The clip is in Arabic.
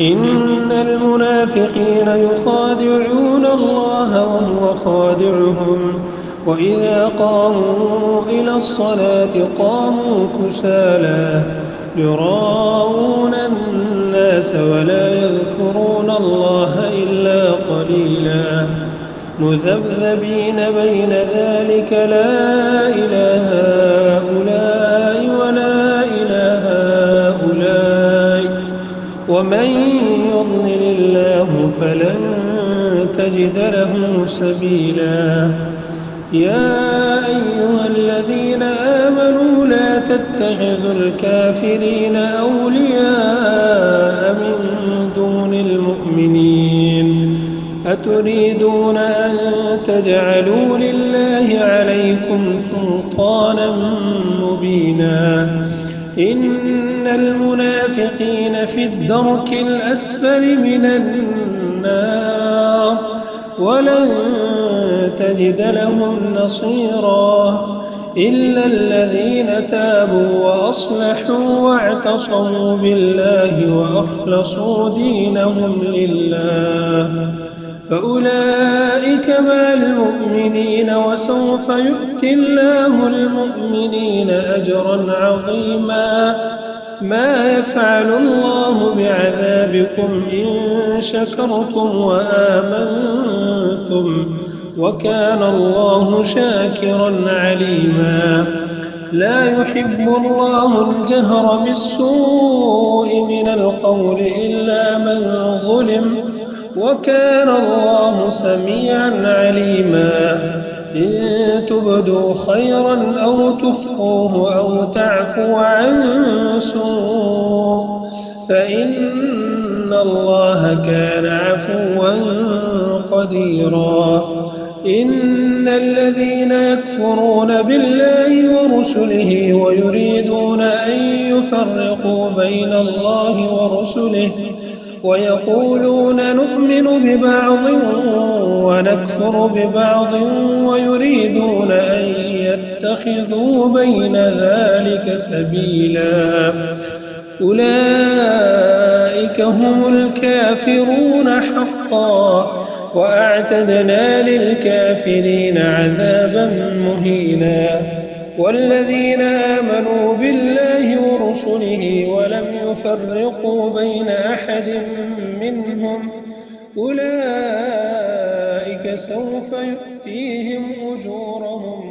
إن المنافقين يخادعون الله وهو خادعهم وإذا قاموا إلى الصلاة قاموا كسالى يراءون الناس ولا يذكرون الله إلا قليلا مذبذبين بين ذلك لا إله هؤلاء ولا إله هؤلاء ومن يضلل الله فلن تجد له سبيلا يا أيها الذين آمنوا لا تتخذوا الكافرين أولياء من دون المؤمنين أتريدون أن تجعلوا لله عليكم سلطانا مبينا إن المنافقين في الدرك الأسفل من النار ولن تجد لهم نصيرا إلا الذين تابوا وأصلحوا واعتصموا بالله وأخلصوا دينهم لله فأولئك مع المؤمنين وسوف يؤتي الله المؤمنين أجرا عظيما ما يفعل الله بعذابكم إن شكرتم وآمنتم وكان الله شاكرا عليما لا يحب الله الجهر بالسوء من القول إلا من ظلم وكان الله سميعا عليما إن تبدوا خيرا أو تخفوه أو تعفو عن سوء فإن الله كان عفوا قديرا إن الذين يكفرون بالله ورسله ويريدون أن يفرقوا بين الله ورسله ويقولون نؤمن ببعض ونكفر ببعض ويريدون أن يتخذوا بين ذلك سبيلا أولئك هم الكافرون حقا وأعتدنا للكافرين عذابا مهينا والذين آمنوا بالله ورسله ولم يفرقوا بين أحد منهم أولئك سوف يؤتيهم أجورهم